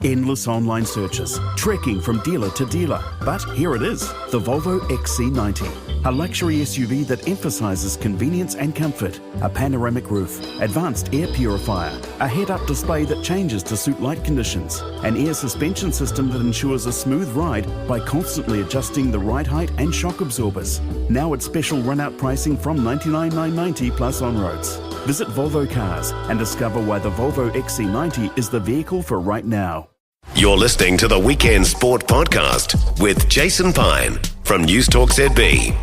Endless online searches, trekking from dealer to dealer. But here it is, the Volvo XC90. A luxury SUV that emphasises convenience and comfort. A panoramic roof, advanced air purifier, a head-up display that changes to suit light conditions, an air suspension system that ensures a smooth ride by constantly adjusting the ride height and shock absorbers. Now at special run-out pricing from $99,990 plus on-roads. Visit Volvo Cars and discover why the Volvo XC90 is the vehicle for right now. You're listening to the Weekend Sport Podcast with Jason Pine from News Talk ZB.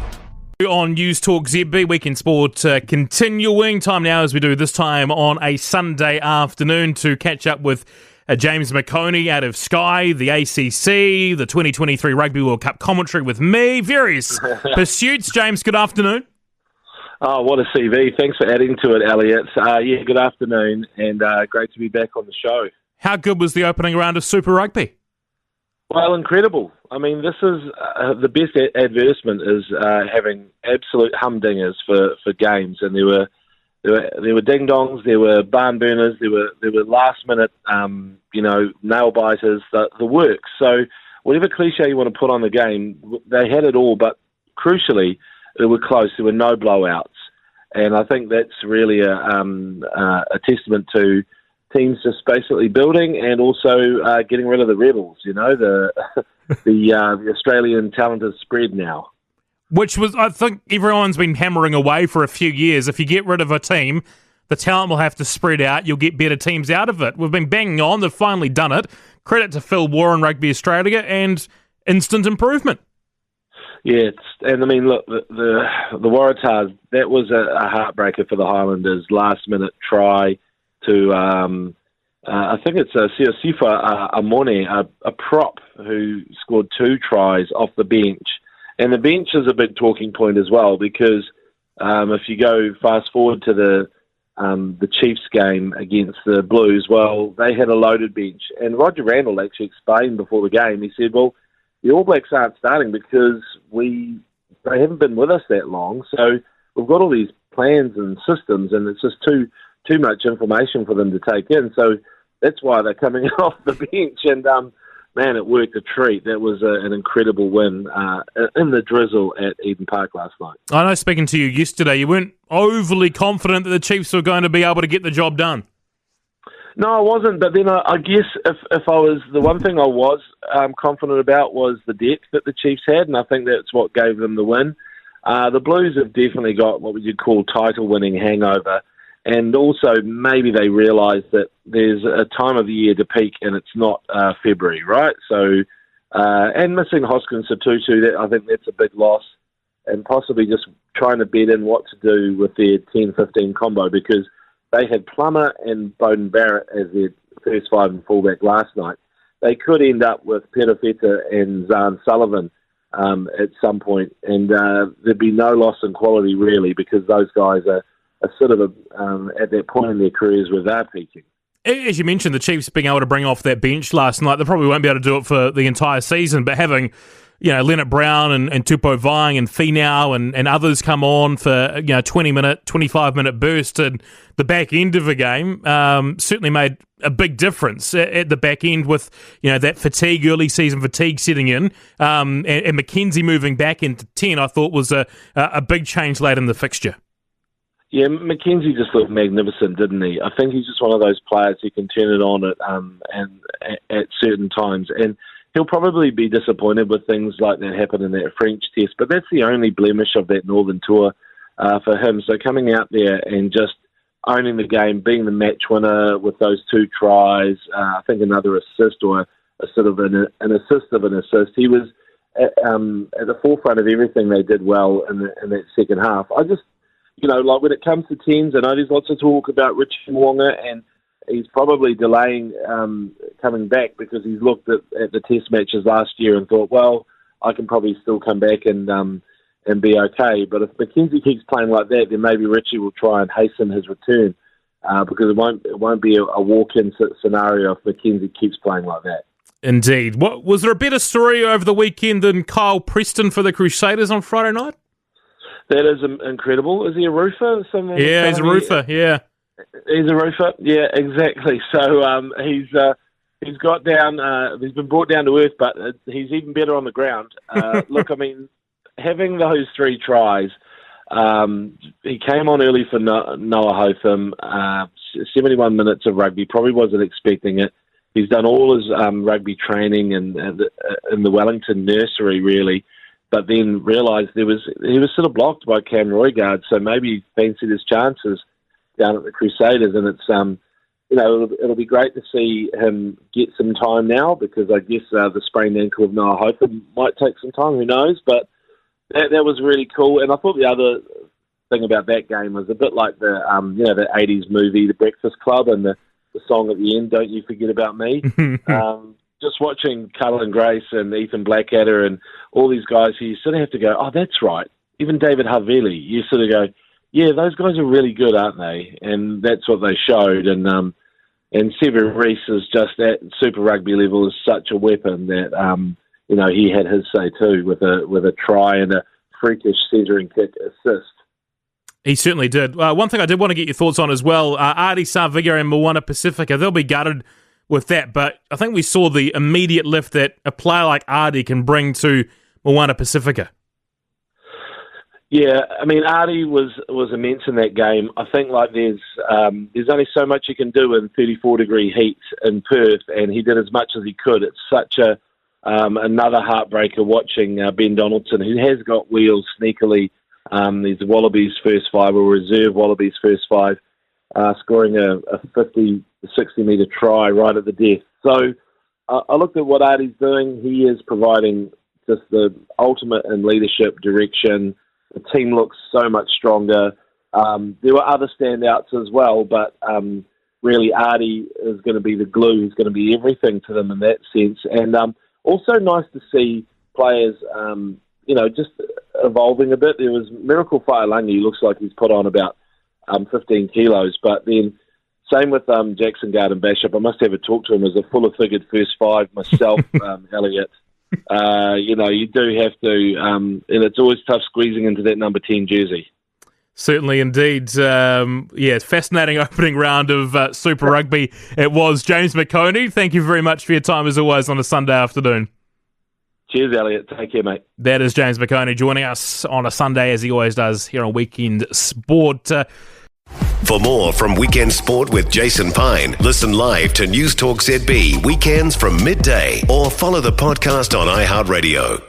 On News Talk ZB, Weekend Sport continuing. Time now as we do this time on a Sunday afternoon to catch up with James McOnie out of Sky, the ACC, the 2023 Rugby World Cup commentary with me. Various pursuits. James, good afternoon. Oh, what a CV. Thanks for adding to it, Elliot. Good afternoon, and great to be back on the show. How good was the opening round of Super Rugby? Well, incredible. I mean, this is the best advertisement is having absolute humdingers for games, and there were ding dongs, there were barn burners, there were last minute nail biters, the works. So whatever cliche you want to put on the game, they had it all, but crucially, they were close. There were no blowouts, and I think that's really a testament to teams just basically building and also getting rid of the rebels. You know, the Australian talented spread now, which was, I think, everyone's been hammering away for a few years. If you get rid of a team, the talent will have to spread out. You'll get better teams out of it. We've been banging on. They've finally done it. Credit to Phil Warren, Rugby Australia, and instant improvement. Yeah, and I mean, look, the Waratahs, that was a heartbreaker for the Highlanders. Last minute try to, I think it's Siosifa Amone, a prop who scored 2 tries off the bench. And the bench is a big talking point as well, because if you go fast forward to the Chiefs game against the Blues, well, they had a loaded bench. And Roger Randall actually explained before the game, he said, well, the All Blacks aren't starting because they haven't been with us that long. So we've got all these plans and systems, and it's just too much information for them to take in. So that's why they're coming off the bench. And, man, it worked a treat. That was an incredible win in the drizzle at Eden Park last night. I know, speaking to you yesterday, you weren't overly confident that the Chiefs were going to be able to get the job done. No, I wasn't. But then I guess if I was, the one thing I was confident about was the depth that the Chiefs had, and I think that's what gave them the win. The Blues have definitely got what would you call title-winning hangover, and also maybe they realise that there's a time of the year to peak, and it's not February, right? So, and missing Hoskins Satutu, I think that's a big loss, and possibly just trying to bed in what to do with their 10-15 combo, because they had Plummer and Bowden Barrett as their first 5 and fullback last night. They could end up with Perofeta and Zahn Sullivan at some point, and there'd be no loss in quality really, because those guys are sort of at that point in their careers where they're peaking. As you mentioned, the Chiefs being able to bring off that bench last night, they probably won't be able to do it for the entire season, but having Leonard Brown and Tupou Vine and Finau and others come on for 20-minute, 25-minute burst and the back end of a game certainly made a big difference at the back end with that fatigue, early season fatigue setting in, and McKenzie moving back into 10. I thought was a big change late in the fixture. Yeah, McKenzie just looked magnificent, didn't he? I think he's just one of those players who can turn it on at certain times, and he'll probably be disappointed with things like that happened in that French test, but that's the only blemish of that Northern Tour for him. So coming out there and just owning the game, being the match winner with those 2 tries, I think another assist or a sort of an assist of an assist. He was at the forefront of everything they did well in that second half. I just, like when it comes to 10s, I know there's lots of talk about Richie Mwonga, and he's probably delaying coming back because he's looked at the test matches last year and thought, well, I can probably still come back and be okay. But if McKenzie keeps playing like that, then maybe Richie will try and hasten his return because it won't be a walk-in scenario if McKenzie keeps playing like that. Indeed. Was there a better story over the weekend than Kyle Preston for the Crusaders on Friday night? That is incredible. Is he a roofer? He's a roofer, yeah. He's a roofer, yeah, exactly. So he's he's got down. He's been brought down to earth, but he's even better on the ground. Look, I mean, having those 3 tries, he came on early for Noah Hotham. 71 minutes of rugby. Probably wasn't expecting it. He's done all his rugby training in the Wellington nursery, really, but then realised he was sort of blocked by Cam Roygaard, so maybe he fancied his chances down at the Crusaders, and it's it'll be great to see him get some time now, because I guess the sprained ankle of Noah Hotham might take some time, who knows, but that was really cool. And I thought the other thing about that game was a bit like the the 80s movie The Breakfast Club, and the song at the end, Don't You Forget About Me. Just watching Cullen Grace and Ethan Blackadder and all these guys, you sort of have to go, oh, that's right. Even David Havili, you sort of go, yeah, those guys are really good, aren't they? And that's what they showed. And Sever Reece is just at Super Rugby level is such a weapon that he had his say too with a try and a freakish centering kick assist. He certainly did. One thing I did want to get your thoughts on as well, Ardie Savigga and Moana Pacifica, they'll be gutted with that, but I think we saw the immediate lift that a player like Ardie can bring to Moana Pacifica. Yeah, I mean, Ardie was immense in that game. I think there's only so much you can do in 34-degree heat in Perth, and he did as much as he could. It's such another heartbreaker watching Ben Donaldson, who has got wheels sneakily. These Wallabies first 5, or reserve Wallabies first 5, scoring a 50, 60-metre try right at the death. So I looked at what Ardie's doing. He is providing just the ultimate in leadership, direction. The team looks so much stronger. There were other standouts as well, but really Ardie is going to be the glue. He's going to be everything to them in that sense. And also nice to see players, just evolving a bit. There was Miracle Fa'alangi. Looks like he's put on about 15 kilos. But then same with Jackson Garden Bishop. I must have a talk to him as a fuller-figured first 5 myself, Elliot. You do have to, and it's always tough squeezing into that number 10 jersey. Certainly indeed. Fascinating opening round of Super Rugby. It was. James McOnie, thank you very much for your time as always on a Sunday afternoon. Cheers, Elliot. Take care, mate. That is James McOnie joining us on a Sunday, as he always does, here on Weekend Sport. For more from Weekend Sport with Jason Pine, listen live to News Talk ZB weekends from midday, or follow the podcast on iHeartRadio.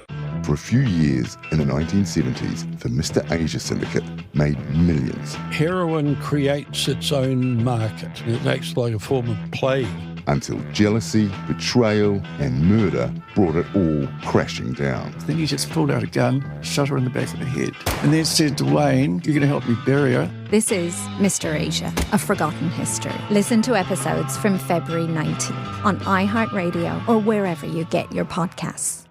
For a few years in the 1970s, the Mr. Asia Syndicate made millions. Heroin creates its own market. It acts like a form of plague. Until jealousy, betrayal, and murder brought it all crashing down. Then he just pulled out a gun, shot her in the back of the head, and then said to Wayne, "You're going to help me bury her." This is Mr. Asia, a forgotten history. Listen to episodes from February 19th on iHeartRadio or wherever you get your podcasts.